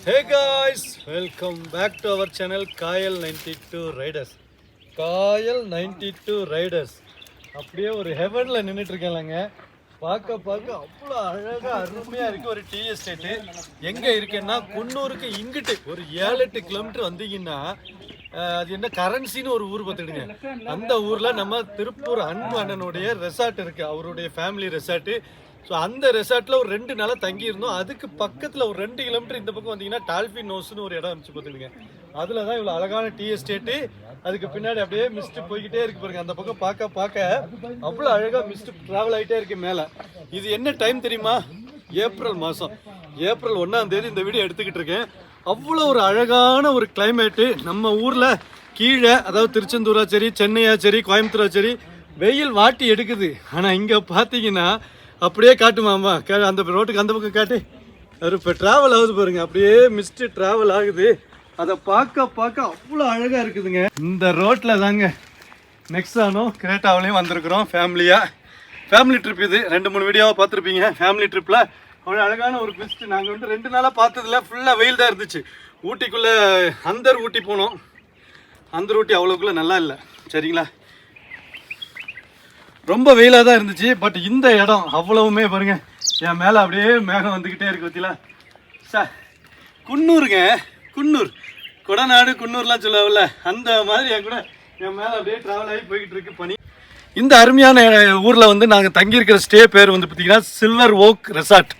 Hey guys, welcome back to our channel Kayal 92 Riders. Kayal 92 Riders. அப்படியே ஒரு ஹெவன்ல நின்றுட்டு இருக்கேன்லங்க. பார்க்க அவ்வளோ அழகாக அருமையாக இருக்குது ஒரு டீ எஸ்டேட்டு. எங்கே இருக்குன்னா குன்னூருக்கு இங்கிட்டு ஒரு 7-8 கிலோமீட்டர் வந்தீங்கன்னா அது என்ன கரன்சின்னு ஒரு ஊர் பார்த்துடுங்க. அந்த ஊரில் நம்ம திருப்பூர் அன்பு அண்ணனுடைய ரெசார்ட் இருக்குது, அவருடைய ஃபேமிலி ரெசார்ட்டு. ஸோ அந்த ரெசார்ட்டில் ஒரு 2 நாளாக தங்கியிருந்தோம். அதுக்கு பக்கத்தில் ஒரு 2 கிலோமீட்டர் இந்த பக்கம் வந்தீங்கன்னா டால்ஃபின் நோஸ்னு ஒரு இடம் அமைச்சு பார்த்துடுங்க. அதில் தான் இவ்வளோ அழகான டீ எஸ்டேட்டு. அதுக்கு பின்னாடி அப்படியே மிஸ்ட்டு போய்கிட்டே இருக்கு பாருங்க. அந்த பக்கம் பார்க்க அவ்வளோ அழகாக மிஸ்ட்டு ட்ராவல் ஆகிட்டே இருக்கு மேலே. இது என்ன டைம் தெரியுமா? ஏப்ரல் மாதம், ஏப்ரல் 1ஆம் தேதி இந்த வீடியோ எடுத்துக்கிட்டு இருக்கேன். அவ்வளோ ஒரு அழகான ஒரு கிளைமேட்டு. நம்ம ஊரில் கீழே, அதாவது திருச்செந்தூரா சரி, சென்னையா சரி, கோயம்புத்தூரா சரி, வெயில் வாட்டி எடுக்குது. ஆனால் இங்கே பார்த்தீங்கன்னா அப்படியே காட்டுமாம்மா, அந்த ரோட்டுக்கு அந்த பக்கம் காட்டு. அது இப்போ ட்ராவல் ஆகுது பாருங்க, அப்படியே மிஸ்ட்டு ட்ராவல் ஆகுது. அதை பார்க்க அவ்வளோ அழகாக இருக்குதுங்க. இந்த ரோட்டில் தாங்க நெக்ஸானும் கிரேட்டாவிலையும் வந்திருக்கிறோம் ஃபேமிலி ட்ரிப். இது 2-3 வீடியோவாக பார்த்துருப்பீங்க. ஃபேமிலி ட்ரிப்பில் அவ்வளோ அழகான ஒரு பெஸ்ட்டு. நாங்கள் 2 நாளாக பார்த்ததில்ல, ஃபுல்லாக வெயில் தான் இருந்துச்சு. ஊட்டிக்குள்ளே அந்தர் ஊட்டி போனோம். அந்தர் ஊட்டி அவ்வளோக்குள்ளே நல்லா இல்லை, சரிங்களா? ரொம்ப வெயிலாக தான் இருந்துச்சு. பட் இந்த இடம் அவ்வளவுமே பாருங்க, என் மேலே அப்படியே மேகம் வந்துக்கிட்டே இருக்கு. பற்றிலாம் சார், குன்னூருங்க, குன்னூர் கொடநாடு குன்னூர்லாம் சொல்லுவாங்கல்ல, அந்த மாதிரி என் மேலே அப்படியே ட்ராவல் ஆகி போய்கிட்டு இருக்கு பனி. இந்த அருமையான ஊரில் நாங்கள் தங்கியிருக்கிற ஸ்டே பேர் பார்த்தீங்கன்னா சில்வர் ஓக் ரெசார்ட்.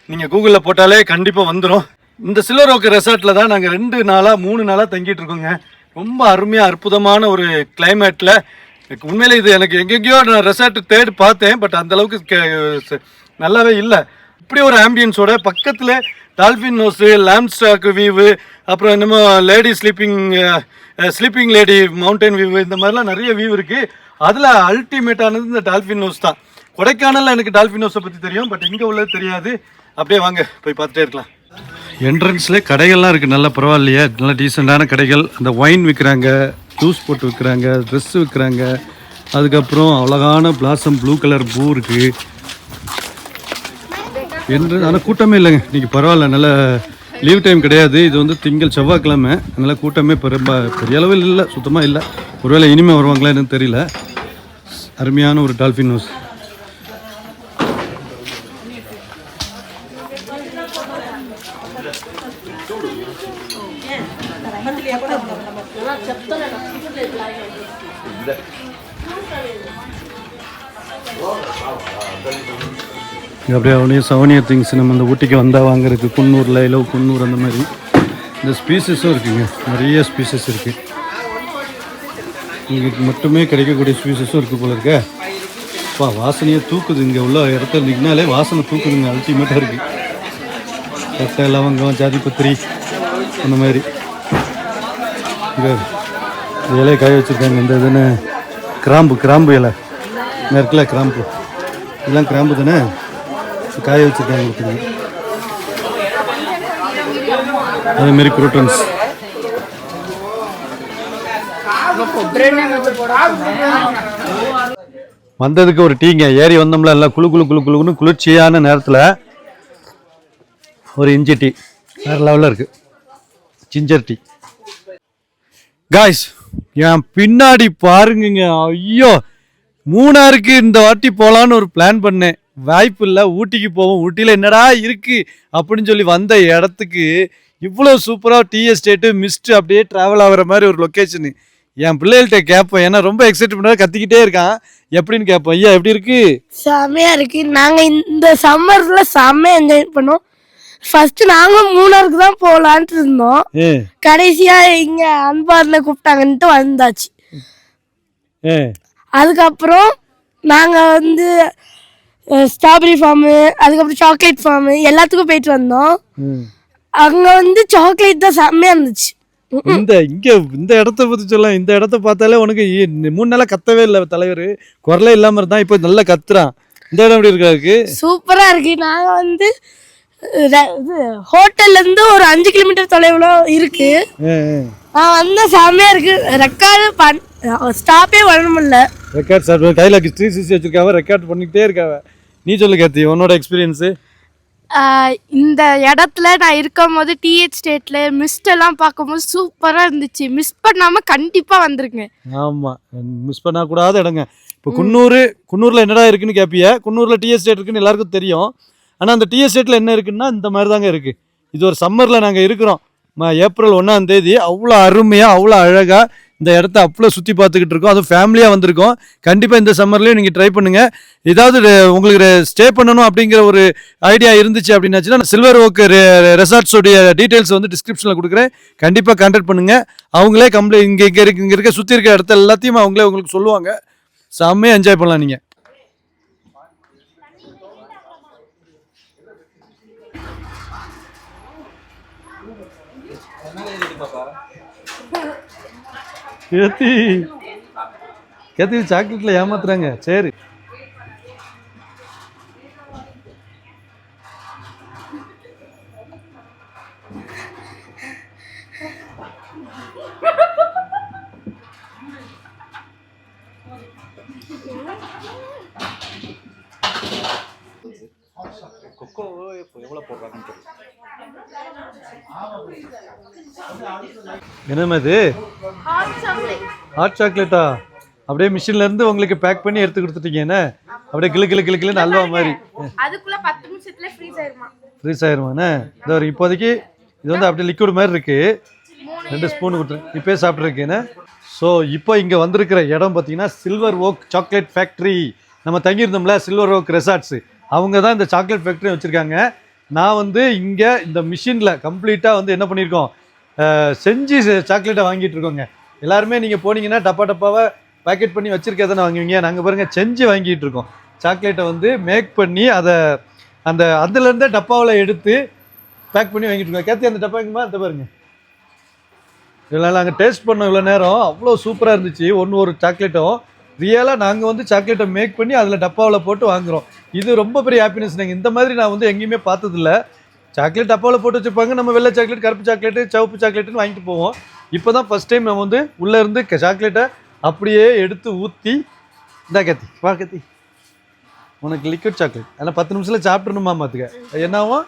நீங்கள் கூகுளில் போட்டாலே கண்டிப்பாக வந்துடும். இந்த சில்வர் ஓக் ரெசார்ட்டில் தான் நாங்கள் 2 நாளாக 3 நாளாக தங்கிட்டு இருக்கோங்க. ரொம்ப அருமையாக அற்புதமான ஒரு கிளைமேட்டில். உண்மையிலே இது எனக்கு எங்கெங்கேயோ நான் ரெசார்ட் தேடி பார்த்தேன், பட் அந்தளவுக்கு நல்லாவே இல்லை. இப்படி ஒரு ஆம்பியன்ஸோட பக்கத்தில் டால்ஃபின் நோஸு, லேம்ஸ்டாக் வியூவு, அப்புறம் என்னமோ lady sleeping lady mountain view, இந்த மாதிரிலாம் நிறைய வியூ இருக்குது. அதில் அல்டிமேட்டானது இந்த டால்ஃபின் நோஸ் தான். கொடைக்கானலில் எனக்கு டால்ஃபின் நோஸை பற்றி தெரியும், பட் இங்கே உள்ளது தெரியாது. அப்படியே வாங்க போய் பார்த்துட்டே இருக்கலாம். என்ட்ரன்ஸில் கடைகள்லாம் இருக்குது, நல்லா பரவாயில்லையே, நல்லா டீசெண்டான கடைகள். அந்த ஒயின் விற்கிறாங்க, ஜூஸ் போட்டு விற்கிறாங்க, ட்ரெஸ்ஸு விற்கிறாங்க. அதுக்கப்புறம் அழகான பிளாசம் ப்ளூ கலர் பூ இருக்குது. ஆனால் கூட்டமே இல்லைங்க இன்றைக்கி, பரவாயில்ல. நல்ல லீவ் டைம் கிடையாது. இது திங்கள் செவ்வாய்க்கிழமை, அதனால் கூட்டமே ரொம்ப பெரிய அளவில் இல்லை, சுத்தமாக இல்லை. ஒருவேளை இனிமேல் வருவாங்களா என்னன்னு தெரியல. அருமையான ஒரு டால்ஃபின் ஹவுஸ். அப்படியே அவனையே சவனியர் திங்ஸ் நம்ம இந்த ஊட்டிக்கு வந்தால் வாங்குறதுக்கு குன்னூரில் இல்லை குன்னூர் அந்த மாதிரி இந்த ஸ்பீசஸும் இருக்குங்க. நிறைய ஸ்பீசஸ் இருக்குது. இங்கே மட்டுமே கிடைக்கக்கூடிய ஸ்பீசஸும் இருக்குது போல இருக்க. வாசனையே தூக்குது. இங்கே உள்ள இடத்துல நின்னாலே வாசனை தூக்குதுங்க, அல்டிமேட்டாக இருக்குது. கட்டை, லவங்கம், ஜாதிபத்திரி அந்த மாதிரி இங்கே இலையை காய வச்சுருக்காங்க. இந்த இதுன்னு கிராம்பு இலை இருக்குல்ல, கிராம்பு, இதெல்லாம் கிராம்பு தானே, காய வச்சுருக்காங்க. கொடுத்துருங்க. அதேமாரி குரோட்டன்ஸ். வந்ததுக்கு ஒரு டீங்க. ஏறி வந்தோம்ல, எல்லாம் குழுன்னு குளிர்ச்சியான நேரத்தில் ஒரு இஞ்சி டீ வேறு லெவலில் இருக்குது. Ginger tea. காய்ஸ், என் பின்னாடி பாருங்க. ஐயோ, மூணாருக்கு இந்த வாட்டி போகலான்னு ஒரு பிளான் பண்ணேன். வாய்ப்பு இல்லை, ஊட்டிக்கு போவோம். ஊட்டியில் என்னடா இருக்குது அப்படின்னு சொல்லி வந்த இடத்துக்கு இவ்வளோ சூப்பராக டீ எஸ்டேட்டு, மிஸ்ட்டு, அப்படியே ட்ராவல் ஆகிற மாதிரி ஒரு லொக்கேஷனு. என் பிள்ளைகள்கிட்ட கேட்பேன், ஏன்னா ரொம்ப எக்ஸைட் பண்ணால் கத்திக்கிட்டே இருக்கான். எப்படின்னு கேட்பேன், ஐயா எப்படி இருக்கு? செம்மையாக இருக்குது. நாங்கள் இந்த சம்மரில் செம்மையாக என்ஜாய் பண்ணோம். ஃபர்ஸ்ட் நாங்கள் மூணாருக்கு தான் போகலான்ட்டு இருந்தோம். கடைசியாக இங்கே அன்பாரில் கூப்பிட்டாங்கன்ட்டு வந்தாச்சு. அதுக்கப்புறம் நாங்கள் ஸ்ட்ராபெரி ஃபார்மு, அதுக்கப்புறம் சாக்லேட் ஃபார்மு எல்லாத்துக்கும் போயிட்டு வந்தோம். அங்கே சாக்லேட் தான் செம்மையாக இருந்துச்சு. இந்த இடத்த பற்றி சொல்ல, இந்த இடத்த பார்த்தாலே உனக்கு 3 நாளாக கத்தவே இல்லை தலைவர், குரலே இல்லாமல் இருந்தான். இப்போ நல்லா கத்துறான். இந்த இடம் எப்படி இருக்காருக்கு? சூப்பராக இருக்கு. நாங்கள் ஹோட்டல்ல இருந்து ஒரு 5 கிலோமீட்டர் தொலைவுல இருக்கு. செம்மையா இருக்கு. ரெக்கார்டு ஸ்டாப்பே பண்ண முடியல. ரெக்கார்ட் கையில 360 வச்சிருக்காவ, ரெக்கார்ட் பண்ணிக்கிட்டே இருக்காவ. நீ சொல்லு கார்த்தி, உன்னோட எக்ஸ்பீரியன்ஸு. இந்த இடத்துல நான் இருக்கும் போது டிஹெச் ஸ்டேட்ல மிஸ்ட் எல்லாம் பார்க்கும்போது சூப்பரா இருந்துச்சு. மிஸ் பண்ணாம கண்டிப்பா வந்துருங்க. ஆமா, மிஸ் பண்ணக்கூடாத இடங்க. இப்போ குன்னூர்ல என்னடா இருக்குன்னு கேட்பிய. குன்னூர்ல டி எஸ்டேட் இருக்குன்னு எல்லாருக்கும் தெரியும். ஆனா அந்த டி எஸ்டேட்ல என்ன இருக்குன்னா இந்த மாதிரி தாங்க இருக்கு. இது ஒரு சம்மர்ல நாங்க இருக்கிறோம். ஏப்ரல் 1ஆம் தேதி அவ்வளோ அருமையா அவ்வளோ அழகா இந்த இடத்த அவ்வளோ சுற்றி பார்த்துக்கிட்டு இருக்கோம். அதுவும் ஃபேமிலியாக வந்திருக்கோம். கண்டிப்பாக இந்த சம்மர்லேயும் நீங்கள் ட்ரை பண்ணுங்கள். ஏதாவது உங்களுக்கு ஸ்டே பண்ணணும் அப்படிங்கிற ஒரு ஐடியா இருந்துச்சு அப்படின்னாச்சுன்னா சில்வர் ஓக் ரெசார்ட்ஸோடைய டீட்டெயில்ஸ் வந்து டிஸ்கிரிப்ஷனில் கொடுக்குறேன். கண்டிப்பாக கான்டாக்ட் பண்ணுங்கள். அவங்களே இங்கே இருக்க சுற்றி இருக்க இடத்த எல்லாத்தையும் அவங்களே உங்களுக்கு சொல்லுவாங்க. செம்மையாக என்ஜாய் பண்ணலாம் நீங்கள். கேத்தி சாக்லேட்ல ஏமாத்துறாங்க. சரி, கொக்கோ எவ்வளவு போடுறாங்கன்னு தெரியல. என்னமா இது? ஹாட் சாக்லேட்டா? அப்படியே மிஷின்ல இருந்து உங்களுக்கு பேக் பண்ணி எடுத்து கொடுத்துட்டீங்க. என்ன அப்படியே கிளு அல்வா மாதிரி. அதுக்குள்ள 10 நிமிஷத்துல ஃப்ரீஸ் ஆயிருமாண்ணே? இதோ இப்போதைக்கு இது வந்து அப்படியே லிக்விட் மாதிரி இருக்கு. 2 ஸ்பூன் கொடுத்து இப்போயே சாப்பிட்ருக்கேன்னு. ஸோ இப்போ இங்கே வந்திருக்கிற இடம் பார்த்தீங்கன்னா சில்வர் ஓக் சாக்லேட் ஃபேக்ட்ரி. நம்ம தங்கியிருந்தோம்ல சில்வர் ஓக் ரெசார்ட்ஸு, அவங்க தான் இந்த சாக்லேட் ஃபேக்ட்ரி வச்சுருக்காங்க. நான் வந்து இங்கே இந்த மிஷினில் கம்ப்ளீட்டாக வந்து என்ன பண்ணியிருக்கோம், செஞ்சு சாக்லேட்டை வாங்கிட்டு இருக்கோங்க. எல்லாருமே நீங்கள் போனீங்கன்னா டப்பாவை பேக்கெட் பண்ணி வச்சுருக்கதானே வாங்குவீங்க. நாங்கள் பாருங்கள் செஞ்சு வாங்கிட்டு இருக்கோம். சாக்லேட்டை வந்து மேக் பண்ணி அதை அதுலேருந்தே டப்பாவில் எடுத்து பேக் பண்ணி வாங்கிட்டு இருக்கோம். கேத்தி அந்த டப்பாக்குமா அந்த பாருங்க. இதெல்லாம் நாங்கள் டேஸ்ட் பண்ணோம் இவ்வளோ நேரம். அவ்வளோ சூப்பராக இருந்துச்சு ஒரு சாக்லேட்டும். ரியலாக நாங்கள் வந்து சாக்லேட்டை மேக் பண்ணி அதில் டப்பாவில் போட்டு வாங்குகிறோம். இது ரொம்ப பெரிய ஹாப்பினஸ். நாங்கள் இந்த மாதிரி நான் வந்து எங்கேயுமே பார்த்ததில்ல. சாக்லேட் டப்பாவில் போட்டு வச்சுருப்பாங்க. நம்ம வெள்ளை சாக்லேட், கருப்பு சாக்லேட்டு, சிவப்பு சாக்லேட்டுன்னு வாங்கிட்டு போவோம். இப்போ தான் ஃபஸ்ட் டைம் நம்ம வந்து உள்ளே இருந்து சாக்லேட்டை அப்படியே எடுத்து ஊற்றி இந்தா கத்தி வா கத்தி உனக்கு லிக்விட் சாக்லேட் அதெல்லாம் 10 நிமிஷத்தில் சாப்பிட்றணுமா பார்த்துக்க. என்னாவும்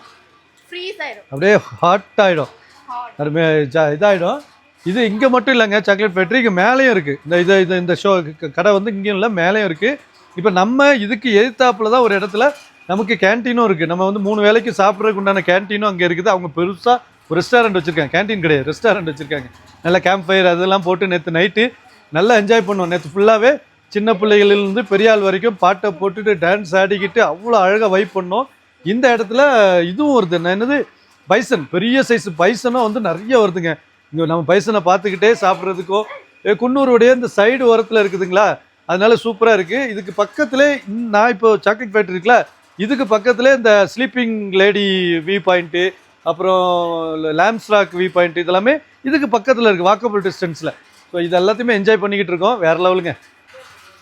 அப்படியே ஹாட் ஆகிடும், இதாகிடும். இது இங்கே மட்டும் இல்லைங்க சாக்லேட் ஃபேக்ட்ரி, இங்கே மேலேயும் இருக்குது. இந்த ஷோ கடை வந்து இங்கேயும் இல்லை, மேலேயும் இருக்குது. இப்போ நம்ம இதுக்கு எதிர்த்தாப்புல தான் ஒரு இடத்துல நமக்கு கேன்டீனும் இருக்குது. நம்ம வந்து 3 வேளைக்கு சாப்பிட்றதுக்கு உண்டான கேன்டீனும் அங்கே இருக்குது. அவங்க பெருசாக ஒரு ரெஸ்டாரண்ட் வச்சுருக்காங்க. கேன்டீன் கிடையாது, ரெஸ்டாரண்ட் வச்சுருக்காங்க. நல்லா கேம்ப் ஃபயர் அதெல்லாம் போட்டு நேற்று நைட்டு நல்லா என்ஜாய் பண்ணுவோம். நேற்று ஃபுல்லாகவே சின்ன பிள்ளைகளிலிருந்து பெரிய ஆள் வரைக்கும் பாட்டை போட்டுட்டு டான்ஸ் ஆடிக்கிட்டு அவ்வளோ அழகாக வைப் பண்ணோம். இந்த இடத்துல இதுவும் வருது, என்னது பைசன், பெரிய சைஸ் பைசனும் வந்து நிறைய வருதுங்க. இங்கே நம்ம பைசனை பார்த்துக்கிட்டே சாப்பிட்றதுக்கோ குன்னூருடைய இந்த சைடு ஓரத்தில் இருக்குதுங்களா, அதனால சூப்பராக இருக்குது. இதுக்கு பக்கத்துலேயே நான் இப்போ சாக்லேட் ஃபேக்ட்ரி இருக்குல்ல, இதுக்கு பக்கத்துலேயே இந்த ஸ்லீப்பிங் லேடி வியூ பாயிண்ட்டு, அப்புறம் லேம்ஸ் ராக் வியூ பாயிண்ட், இதெல்லாமே இதுக்கு பக்கத்தில் இருக்குது, வாக்கபிள் டிஸ்டன்ஸில். ஸோ இது எல்லாத்தையுமே என்ஜாய் பண்ணிக்கிட்டு இருக்கோம். வேறு லெவலுங்க.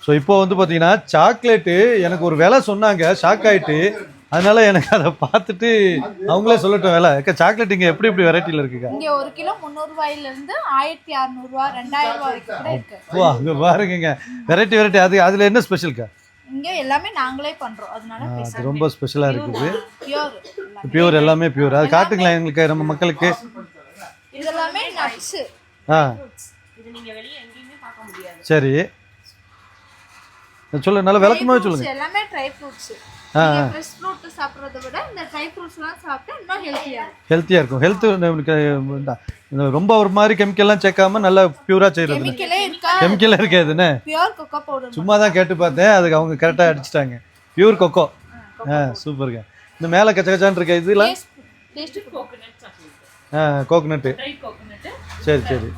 ஸோ இப்போ வந்து பார்த்தீங்கன்னா சாக்லேட்டு எனக்கு ஒரு விலை சொன்னாங்க, ஷாக் ஆகிட்டு. அதனால எனக்கு அதை பார்த்துட்டு அவங்களே சொல்லட்டும் விலை. சாக்லேட் இங்கே எப்படி வெரைட்டியில் இருக்குக்கா? இங்கே 1 கிலோ 300 ரூபாயிலிருந்து 1600 ரூபா 2000 ரூபா வரைக்கும் கூட இருக்கு. வா அங்கே பாருங்க வெரைட்டி. அதில் என்ன ஸ்பெஷல்க்கா? இங்கே எல்லாமே நாங்களே பண்ணுறோம், அதனால அது ரொம்ப ஸ்பெஷலாக இருக்குது. பியூர் எல்லாமே பியூர். அது காட்டுங்களேன் எங்களுக்கு, நம்ம மக்களுக்கு. இது எல்லாமே நட்ஸ். இது நீங்க வெளிய எங்கேயுமே பார்க்க முடியாது. சரி சொல்லுங்க, நல்ல விளக்கமாவே சொல்லுங்க. எல்லாமே ட்ரை ஃப்ரூட்ஸ். நீங்க ஃப்ரெஷ் ஃப்ரூட் சாப்பிடுறத விட இந்த ட்ரை ஃப்ரூட்ஸ்லாம் சாப்பிட்டா இன்னும் ஹெல்த்தியா இருக்கும். ஹெல்த் ரொம்ப ஒரு மாதிரி கெமிக்கல்லாம் சேர்க்காம நல்லா பியூரா செய்யறது. கெமிக்கலே இருக்காதுன்னு பியூர் கொக்கோ பவுடர் சும்மா தான் கேட்டு பார்த்தேன். அதுக்கு அவங்க கரெக்டாக அடிச்சிட்டாங்க. பியூர் கொக்கோ. சூப்பருங்க. இந்த மேலே கச்சகச்சான் இருக்க இதெல்லாம் கோகனட்டு. சரி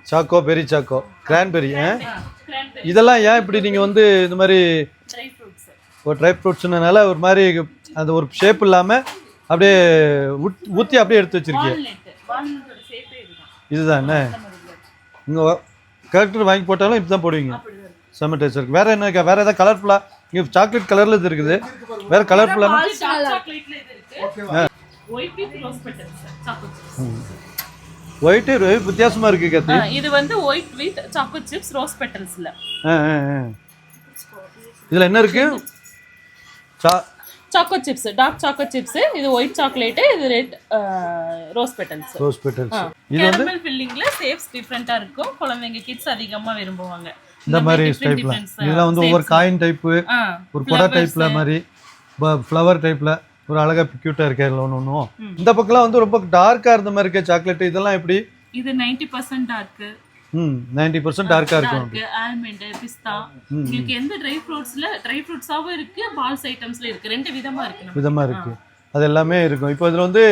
சாக்கோ, பெரி சாக்கோ, கிரான்பெரி. இதெல்லாம் ஏன் இப்படி நீங்கள் வந்து இந்த மாதிரி ஒரு ட்ரை ஃப்ரூட்ஸ்னால ஒரு மாதிரி அந்த ஒரு ஷேப் இல்லாமல் அப்படியே ஊற்றி அப்படியே எடுத்து வச்சிருக்கீங்க? இதுதான் என்ன நீங்கள் கரெக்டாக வாங்கி போட்டாலும் இப்படி தான் போடுவீங்க. செம்ம டேஸ்ட் இருக்குது. வேறு என்ன வேறு ஏதாவது கலர்ஃபுல்லாக? இங்கே சாக்லேட் கலரில் இது இருக்குது. வேறு கலர்ஃபுல்லான ஒயிட் வித்தியாசமா இருக்கு கத்தி. இது வந்து white with choco chips rose பெட்டல்ஸ்ல. இதுல என்ன இருக்கு? Choco chips, dark choco chips. இது ஒயிட் சாக்லேட், இது red rose petals. Rose petals. இது கேரமல் ஃபில்லிங்ல ஷேப்ஸ் டிஃபரண்டா இருக்கும். குழந்தைங்க கிட்ஸ் அதிகமா விரும்புவாங்க இந்த மாதிரி டைப்ல. இதெல்லாம் வந்து ஒவ்வொரு காயின் டைப், ஒரு கொடை டைப்ல மாதிரி, ஃப்ளவர் டைப்ல ஒரு அழகா கியூட்டா இருக்கு. ஒன்றும் இந்த பக்கம்லாம் வந்து ரொம்ப டார்க்கா இருந்த மாதிரி இருக்கு சாக்லேட். இதெல்லாம் எப்படி? இது 90% டார்க். 90% டார்க்கா இருக்கும். ஆல்மண்ட், பிஸ்தா. உங்களுக்கு எந்த ட்ரை ஃப்ரூட்ஸாவும் இருக்கு, பால்ஸ் ஐட்டம்ஸ்ல இருக்கு. ரெண்டு விதமா இருக்கு. அது எல்லாமே இருக்கும். இப்போ இதுல வந்து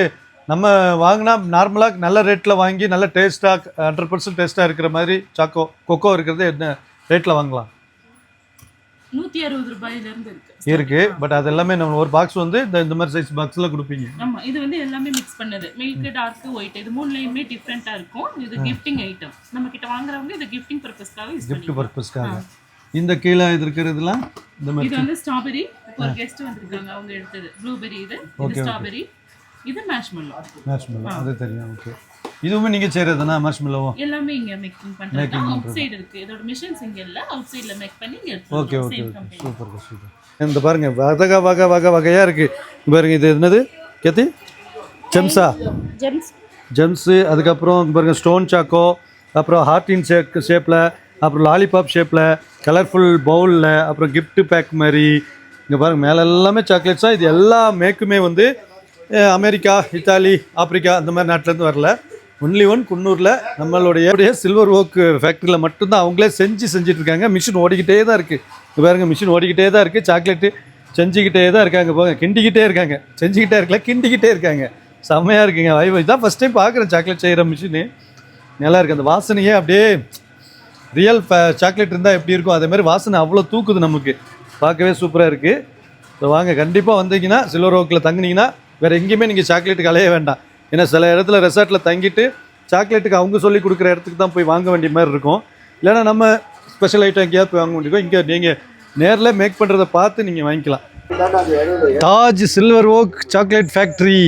நம்ம வாங்கினா நார்மலாக நல்ல ரேட்டில் வாங்கி நல்ல டேஸ்ட்டாக 100% டேஸ்ட்டாக இருக்கிற மாதிரி கொக்கோ இருக்கிறது என்ன ரேட்டில் வாங்கலாம்? 160 ரூபாயிலிருந்து இருக்கு. பட் அது எல்லாமே நம்ம ஒரு பாக்ஸ் வந்து இந்த மாதிரி சைஸ் பாக்ஸில் கொடுப்பீங்க. ஆமா, இது வந்து எல்லாமே மிக்ஸ் பண்ணது. மில்க், டார்க், ஒயிட், இது மூணுலயுமே டிஃப்ரெண்டா இருக்கும். இது கிஃப்டிங் ஐட்டம். நம்ம கிட்ட வாங்குறவங்க இது கிஃப்டிங் பர்பஸ்க்காக யூஸ் பண்ணுவாங்க. கிஃப்ட் பர்பஸ்க்காக. இந்த கீழே இது இருக்கிறதுலாம் இந்த மாதிரி. இது வந்து ஸ்ட்ராபெரி. ஒரு கெஸ்ட் வந்திருக்காங்க, அவங்க எடுத்தது ப்ளூபெரி. இது ஸ்ட்ராபெரி. இது மார்ஷ்மெல்லோ. அது தெரியும். ஓகே. இதுவுமே நீங்க செய்யறதுனா மார்ஷ்மெல்லோ? எல்லாமே இங்க மேக்கிங் பண்றாங்க. அவுட் சைடு இருக்கு. இதோட மிஷின்ஸ் இங்க இல்ல, அவுட் சைடுல மேக் பண்ணி இங்க எடுத்து. ஓகே. சூப்பர். இந்த பாருங்க வகையா இருக்கு. பாருங்க இது என்னது கேத்தி? ஜெம்ஸ். அதுக்கப்புறம் பாருங்க ஸ்டோன் சாக்கோ, அப்புறம் ஹார்டின் ஷேப்ல, அப்புறம் லாலிபாப் ஷேப்ல, கலர்ஃபுல் பவுல்ல, அப்புறம் கிஃப்ட் பேக் மாதிரி. இங்க பாருங்க மேல எல்லாமே சாக்லேட்ஸா. இது எல்லா மேக்குமே வந்து அமெரிக்கா, இத்தாலி, ஆப்பிரிக்கா அந்த மாதிரி நாட்டிலேருந்து வரல. ஒன்லி குன்னூரில் நம்மளுடைய சில்வர் ஓக் ஃபேக்ட்ரியில் மட்டும்தான் அவங்களே செஞ்சுட்டு இருக்காங்க. மிஷின் ஓடிக்கிட்டே தான் இருக்குது. இது பாருங்க மிஷின் ஓடிக்கிட்டே தான் இருக்குது. சாக்லேட்டு செஞ்சுக்கிட்டே தான் இருக்காங்க. போங்க கிண்டிக்கிட்டே இருக்காங்க. செஞ்சுக்கிட்டே இருக்கல, கிண்டிக்கிட்டே இருக்காங்க. செம்மையாக இருக்குங்க. வைவை தான் ஃபஸ்ட் டைம் பார்க்குறேன் சாக்லேட் செய்கிற மிஷினு. நல்லா இருக்குது. அந்த வாசனையே அப்படியே ரியல் சாக்லேட் இருந்தால் எப்படி இருக்கும் அதே மாதிரி வாசனை அவ்வளோ தூக்குது நமக்கு. பார்க்கவே சூப்பராக இருக்குது. ஸோ வாங்க கண்டிப்பாக வந்தீங்கன்னா சில்வர் ஓக்கில் தங்குனீங்கன்னா வேறு எங்கேயுமே நீங்கள் சாக்லேட்டுக்கு அலைய வேண்டாம். ஏன்னா சில இடத்துல ரெசார்ட்டில் தங்கிட்டு சாக்லேட்டுக்கு அவங்க சொல்லி கொடுக்குற இடத்துக்கு தான் போய் வாங்க வேண்டிய மாதிரி இருக்கும். இல்லைனா நம்ம ஸ்பெஷல் ஐட்டம் எங்கேயாவது போய் வாங்க வேண்டியிருக்கோம். இங்கே நீங்கள் நேரில் மேக் பண்ணுறதை பார்த்து நீங்கள் வாங்கிக்கலாம். Taj silver oak chocolate factory,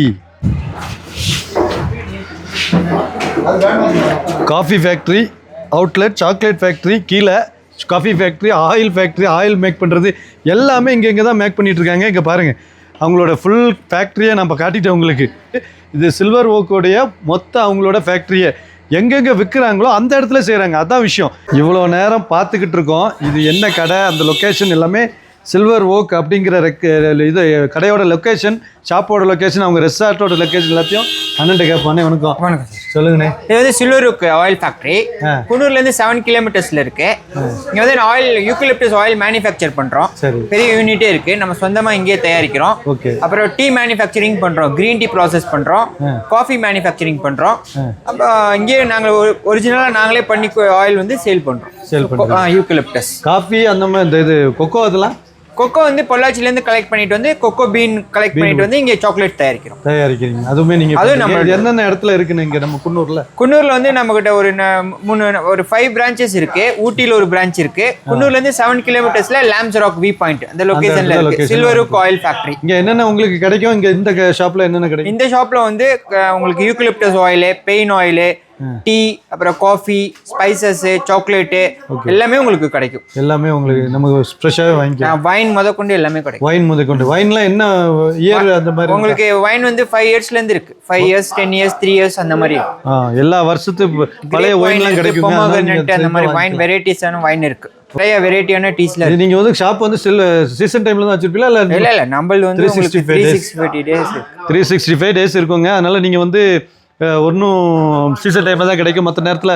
coffee factory, outlet, chocolate factory, கீழே coffee factory, oil factory, oil make பண்ணுறது எல்லாமே இங்கே தான் மேக் பண்ணிகிட்ருக்காங்க. இங்கே பாருங்கள் அவங்களோட ஃபுல் ஃபேக்ட்ரியை நம்ம காட்டிட்டேன் உங்களுக்கு. இது சில்வர் ஓக்கோடைய மொத்த அவங்களோட ஃபேக்ட்ரியை எங்கெங்கே விற்கிறாங்களோ அந்த இடத்துல செய்கிறாங்க. அதான் விஷயம். இவ்வளோ நேரம் பார்த்துக்கிட்டு இருக்கோம். இது என்ன கடை, அந்த லொக்கேஷன் எல்லாமே சில்வர் ஓக் அப்படிங்கிற இது கடையோட லொக்கேஷன், ஷாப்போட லொக்கேஷன், அவங்க ரெசார்ட்டோட லொக்கேஷன் எல்லாத்தையும் அண்ணன்ட்ட கேட்பானே. வணக்கம் சொல்லுங்கண்ணே. இது வந்து சில்வர் ஓக் ஆயில் ஃபேக்ட்ரி குன்னூர்லேருந்து 7 கிலோமீட்டர்ஸில் இருக்கு. இங்கே வந்து ஆயில் யூக்கலிப்டஸ் ஆயில் மேனுஃபேக்சர் பண்ணுறோம். பெரிய யூனிட்டே இருக்கு. நம்ம சொந்தமாக இங்கேயே தயாரிக்கிறோம். ஓகே. அப்புறம் டீ மேனுஃபேக்சரிங் பண்ணுறோம், க்ரீன் டீ ப்ராசஸ் பண்ணுறோம், காஃபி மேனுஃபேக்சரிங் பண்ணுறோம். அப்புறம் இங்கேயே நாங்கள் ஒரிஜினலாக நாங்களே பண்ணி ஆயில் வந்து சேல் பண்ணுறோம். யூக்கலிப்டஸ் காஃபி அந்த மாதிரி இது கொக்கோ அதெல்லாம் கொக்கோ வந்து பொள்ளாச்சிலேருந்து கலெக்ட் பண்ணிட்டு வந்து கொக்கோ பீன் கலெக்ட் பண்ணிட்டு வந்து இங்கே சாக்லேட் தயாரிக்கிறீங்க. அதுவுமே நீங்க நம்ம என்னென்ன இடத்துல இருக்குன்னு இங்க நம்ம குன்னூர்ல வந்து நம்ம கிட்ட ஒரு 5 பிரான்ச்சஸ் இருக்கு. ஊட்டியில் ஒரு பிரான்ச் இருக்கு. குன்னூர்ல இருந்து 7 கிலோமீட்டர்ஸ்ல லாம்ஸ் ராக் வியூ பாயிண்ட் அந்த லொகேஷன்ல இருக்கு சில்வர் ஓக் ஆயில் ஃபேக்டரி. இங்க என்னென்ன உங்களுக்கு கிடைக்கும்? இங்க இந்த ஷாப்ல என்னென்ன கிடைக்கும்? இந்த ஷாப்ல வந்து உங்களுக்கு eucalyptus oil, pain oil, tea, அப்புறம் காஃபி, ஸ்பைசஸ், சாக்லேட் எல்லாமே உங்களுக்கு கிடைக்கும். எல்லாமே உங்களுக்கு நமக்கு ஃப்ரெஷ்ஷாவே வாங்கிக்கலாம். வைன் முதற்கொண்டு எல்லாமே கிடைக்கும். வைன் முதற்கொண்டு. வைன்லாம் என்ன இயர் அந்த மாதிரி? உங்களுக்கு வைன் வந்து 5 இயர்ஸ்ல இருந்து இருக்கு. 5 இயர்ஸ், 10 இயர்ஸ், 3 இயர்ஸ் அந்த மாதிரி. எல்லா வருஷத்து பழைய வைன்லாம் கிடைக்கும். அந்த மாதிரி வைன் வெரைட்டிஸான வைன் இருக்கு. நிறைய வெரைட்டியான டீஸ்ல. நீங்க வந்து ஷாப் வந்து சீசன் டைம்ல தான் வச்சிருப்பீங்களா? இல்ல நம்மள வந்து 365 டேஸ் இருக்குங்க. அதனால நீங்க வந்து ஒன்றும் சீசன் டைமில் தான் கிடைக்கும். மற்ற நேரத்தில்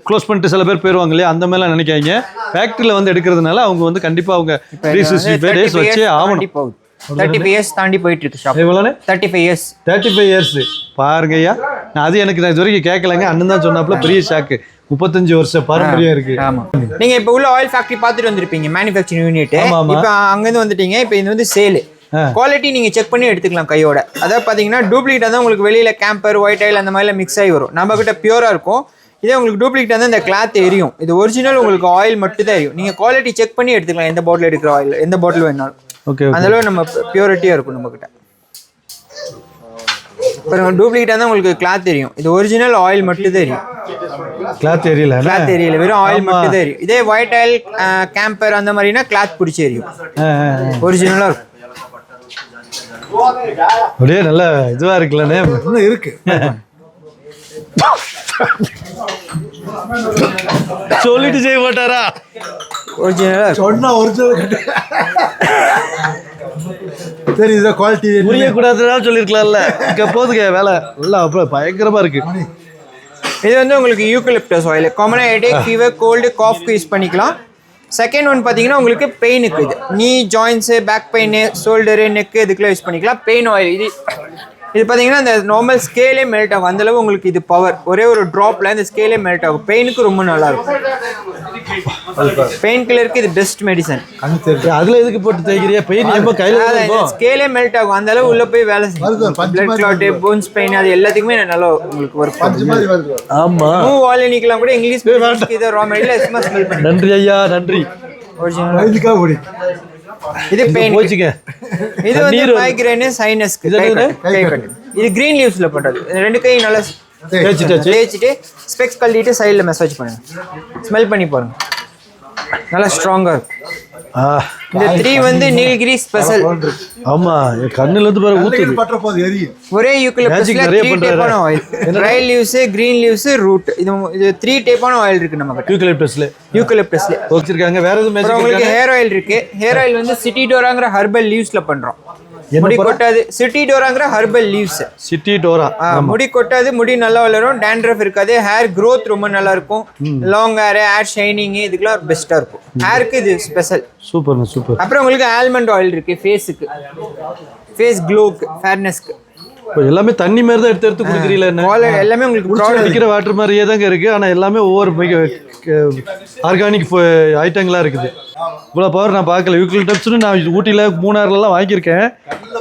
க்ளோஸ் பண்ணிட்டு சில பேர் போயிடுவாங்க இல்லையா, அந்த மாதிரிலாம் நினைக்காங்க. ஃபேக்ட்ரியில் வந்து எடுக்கிறதுனால அவங்க வந்து கண்டிப்பாக அவங்க 365 டேஸ் வச்சே ஆகணும். 35 இயர்ஸ் தாண்டி போயிட்டு இருக்கு ஷாப். எவ்வளோண்ணே? 35 இயர்ஸ் பாருங்க ஐயா. அது எனக்கு நான் இது வரைக்கும் கேட்கலங்க. அண்ணன் தான் சொன்னாப்புல. பெரிய ஷாக்கு. 35 வருஷம் பாரம்பரியம் இருக்கு. ஆமா. நீங்க இப்ப உள்ள ஆயில் ஃபேக்டரி பார்த்துட்டு வந்திருப்பீங்க, மேனுஃபேக்சரிங் யூனிட். இப்போ அங்கேருந்து வந்துட்டீங்க. இப்போ இது வந்து சேல் குவாலிட்டி நீங்க செக் பண்ணி எடுத்துக்கலாம் கையோட. அதாவது பாத்தீங்கன்னா டூப்ளிகேட் தான் உங்களுக்கு வெளியில கேம்பர், ஒயிட் ஆயில் அந்த மாதிரிலாம் மிக்ஸ் ஆகி வரும். நம்ம கிட்ட பியூரா இருக்கும். இதே உங்களுக்கு டூப்ளிகேட் வந்து இந்த கிளாத் எரியும். இது ஒரிஜினல் உங்களுக்கு ஆயில் மட்டும் தான் எரியும். நீங்க குவாலிட்டி செக் பண்ணி எடுத்துக்கலாம். எந்த பாட்டில் எடுக்கிற ஆயில், எந்த பாட்டில் வேணாலும். ஓகே. அந்த அளவு நம்ம பியூரிட்டியா இருக்கும் நம்ம கிட்ட. இப்போ டூப்ளிகேட் தான் உங்களுக்கு கிளாத் தெரியும். இது ஒரிஜினல் ஆயில் மட்டும் தான் எரியும். கிளாத் எரியல, வெறும் ஆயில் மட்டும் தான் எரியும். இதே ஒயிட் ஆயில், கேம்பர் அந்த மாதிரினா கிளாத் பிடிச்சி எரியும். ஒரிஜினலா இருக்கும். அப்படியே நல்ல இதுவா இருக்குல்லண்ணே. இன்னும் இருக்கு. சொல்லிட்டு செய்ய மாட்டாரா? ஒரிஜினலாக சொன்னா ஒரிஜினல். சரி, இதை குவாலிட்டி புரியக்கூடாதுன்னு சொல்லியிருக்கலாம்ல. இங்கே போதுங்க வேலை நல்லா அப்புறம் பயங்கரமா இருக்கு. இது வந்து உங்களுக்கு யூக்கலிப்டஸ் ஆயில் காமனாக ஹெடேக், ஃபீவர், கோல்டு, காஃப்க்கு யூஸ் பண்ணிக்கலாம். செகண்ட் ஒன் பார்த்தீங்கன்னா உங்களுக்கு பெயினுக்கு இது knee joints, back pain, shoulder, neck இதுக்கெல்லாம் யூஸ் பண்ணிக்கலாம். பெயின் ஆயில் இது பார்த்தீங்கன்னா இந்த நார்மல் ஸ்கேலே மெல்ட் ஆகும். அந்தளவு உங்களுக்கு இது பவர். ஒரே ஒரு ட்ராப்பில் இந்த ஸ்கேலே மெல்ட் ஆகும். பெயினுக்கு ரொம்ப நல்லாயிருக்கும். பெயின் கில்லருக்கு இது பெஸ்ட் மெடிசன். அதுல எதுக்கு போட்டு தேய்க்கிறியா? பெயின் எப்போ கையில் ஸ்கேலே மெல்ட் ஆகும். அந்த அளவு உள்ள போய் வேலை செய்யும். பிளட் கிளாட், போன்ஸ் பெயின் அது எல்லாத்துக்குமே நல்லா உங்களுக்கு ஒர்க் பண்ணும். ஆமா, மூவ் வாலினிக்கெல்லாம் கூட இங்கிலீஷ் இதை ரா மெடியில் சும்மா ஸ்மெல் பண்ணி. நன்றி ஐயா, நன்றி. ஒரிஜினல் இது பெயின் போச்சுங்க. இது வந்து மைக்ரேன், சைனஸ்க்கு. இது கிரீன் லீவ்ஸ்ல பண்றது. ரெண்டு கை நல்லா தேய்ச்சிட்டு ஸ்பெக்ஸ் கழட்டிட்டு சைடில் மசாஜ் பண்ணுங்க. ஸ்மெல் பண்ணி பாருங்க, நல்லா ஸ்ட்ராங்கா இருக்கும். இந்த 3 வந்து நீலகிரி ஸ்பெஷல். ஆமா, என் கண்ணுல இருந்து பாரு ஊத்துது. பற்ற போது எரியும். ஒரே யூக்கலிப்டஸ்ல 3 டைப்பான ஆயில். Dry leaves, green leaves, root. இது 3 டைப்பான ஆயில் இருக்கு நம்ம கிட்ட. யூக்கலிப்டஸ்ல வச்சிருக்காங்க. வேற எதுவும் மேஜிக் உங்களுக்கு ஹேர் ஆயில் இருக்கு. ஹேர் ஆயில் வந்து சிட்டி டோராங்கிற ஹெர்பல் லீவ்ஸ்ல பண்றோம். முடி கொட்டாது. சிட்டி டோராங்கிற ஹெர்பல் லீவ்ஸ். சிட்டி டோரா முடி கொட்டாது, முடி நல்லா வளரும், டேண்ட்ரஃப் இருக்காது, ஹேர் growth ரொம்ப நல்லா இருக்கும். லாங் ஹேர் ஷைனிங் இதுக்கெல்லாம் பெஸ்டா இருக்கும். ஹேருக்கு இது ஸ்பெஷல். Super super. அப்புறம் உங்களுக்கு ஆல்மண்ட் ஆயில் இருக்கு ஃபேஸுக்கு, ஃபேஸ் க்ளோக்கு, ஃபேர்னஸ்க்கு. இப்போ எல்லாமே தண்ணி மாதிரி தான் எடுத்து குடிக்கிறீங்களா? என்ன எல்லாமே உங்களுக்கு குடிக்கிற வாட்டர் மாதிரியே தாங்க இருக்கு. ஆனால் எல்லாமே ஒவ்வொரு ஆர்கானிக் ஐட்டங்களாக இருக்குது. இவ்வளோ பவர் நான் பார்க்கல. யூக்கலிப்டஸ்னு நான் ஊட்டியில், மூணாறுலாம் வாங்கியிருக்கேன்.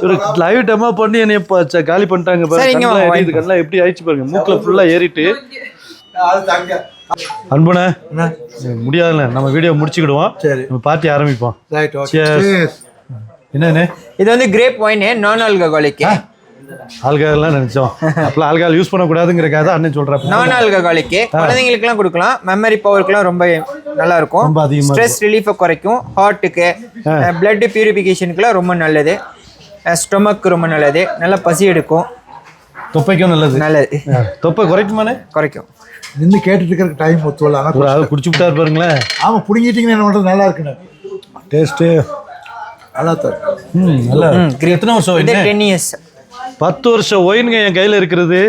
ஒரு லைவ் டெமோ பண்ணி என்னை இப்போ காலி பண்ணிட்டாங்க பாருங்க. இது கண்ணெலாம் எப்படி ஆயிடுச்சு பாருங்க. மூக்கில் ஃபுல்லாக ஏறிட்டு. அன்புண்ணே முடியாதுல்ல, நம்ம வீடியோ முடிச்சுக்கிடுவோம். சரி, நம்ம பார்ட்டி ஆரம்பிப்போம். என்னண்ணே? இது வந்து கிரேப் ஒயின், நான் ஆல்கஹாலிக். ஆல்கஹால்லாம் நினைச்சோம். அப்பலாம் ஆல்கஹால் யூஸ் பண்ணக்கூடாதுங்கிறக்காக தான் அண்ணன் சொல்கிறேன். நான் ஆல்கஹாலிக் குழந்தைங்களுக்குலாம் கொடுக்கலாம். மெமரி பவருக்குலாம் ரொம்ப நல்லா இருக்கும். ரொம்ப அதிகமாக ஸ்ட்ரெஸ் ரிலீஃபை குறைக்கும். ஹார்ட்டுக்கு, பிளட் பியூரிஃபிகேஷனுக்குலாம் ரொம்ப நல்லது. ஸ்டொமக்கு ரொம்ப நல்லது. நல்லா பசி எடுக்கும். தொப்பைக்கும் நல்லது. தொப்பை குறைக்குமானே? குறைக்கும். நின்று கேட்டுட்டு இருக்கிற டைம் ஒத்துவல. அதை குடிச்சு விட்டாரு பாருங்களேன். ஆமாம், பிடிங்கிட்டீங்கன்னு என்ன பண்ணுறது? நல்லா இருக்குண்ணே. டேஸ்ட்டு நல்லா தரும். நல்லா. எத்தனை வருஷம்? 10 இயர்ஸ். 10 வருஷம் ஒயினுங்க என் கையில் இருக்கிறது.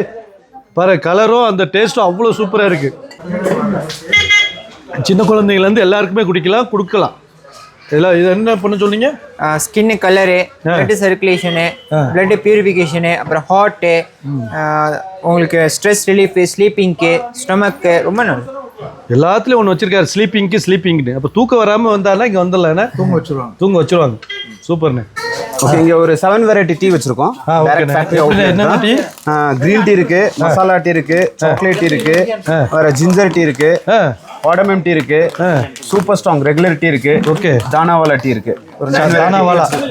பாரு, கலரும் அந்த டேஸ்ட்டும் அவ்வளோ சூப்பராக இருக்குது. சின்ன குழந்தைங்கலேருந்து எல்லாருக்குமே கொடுக்கலாம். இதெல்லாம் இது என்ன பண்ண சொன்னீங்க? Skin colour, blood circulation, blood பியூரிஃபிகேஷனு, அப்புறம் ஹார்ட்டு, உங்களுக்கு ஸ்ட்ரெஸ் ரிலீஃபு, ஸ்லீப்பிங்க்கு, ஸ்டொமக்கு ரொம்ப நல்லது. எல்லாத்துலேயும் ஒன்று வச்சிருக்காரு, ஸ்லீப்பிங்னு. அப்போ தூக்கம் வராமல் வந்தாலும் இங்கே வந்துடல. தூங்க வச்சுருவாங்க. சூப்பர்ண்ணே. ஓகே, இங்க ஒரு 7 வெரைட்டி டீ வச்சிருக்கோம். கிரீன் டீ இருக்கு, மசாலா டீ இருக்கு, சாக்லேட் டீ இருக்கு, வேற ஜிஞ்சர் டீ இருக்கு, ஆடமம் டீ இருக்கு, சூப்பர் ஸ்ட்ராங் ரெகுலர் டீ இருக்கு. ஓகே, தானாவாலா டீ இருக்கு. ஒரு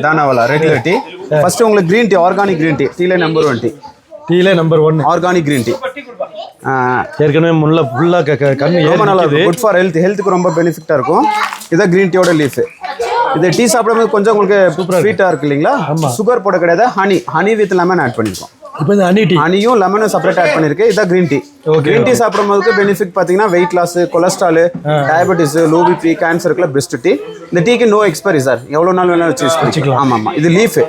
தானாவாலா ரெகுலர் டீ. ஃபர்ஸ்ட் உங்களுக்கு green tea, organic green tea. டீல நம்பர் 1 டீ. டீல நம்பர் 1 ஆர்கானிக் கிரீன் டீ. ஏற்கனவே முள்ள ஃபுல்லாக கண்ணு ரொம்ப நல்லா இருக்கும். குட் ஃபார் ஹெல்த்துக்கு ரொம்ப பெனிஃபிட்டா இருக்கும். இதான் கிரீன் டீயோட லீஃப். இது டீ சாப்பிடும்போது கொஞ்சம் உங்களுக்கு ஸ்வீட்டா இருக்கு இல்லைங்களா? சுகர் போட கிடையாது. ஹனி வித் லெமன் ஆட் பண்ணிருக்கோம். இப்போ இந்த ஹனியும் லெமனும் செப்பரேட் ஆட் பண்ணிருக்கு. இதான் கிரீன் டீ. கிரீன் டீ சாப்பிடும்போது பெனிஃபிட் பாத்தீங்கன்னா weight loss, cholesterol, diabetes, low BP, கேன்சருக்குலாம் பெஸ்ட் டீ. இந்த டீக்கு நோ எக்ஸ்பைரி சார். எவ்வளவு நாள் வேணாலும் யூஸ் பண்ணிக்கலாம். ஆமா, இது லீஃப்.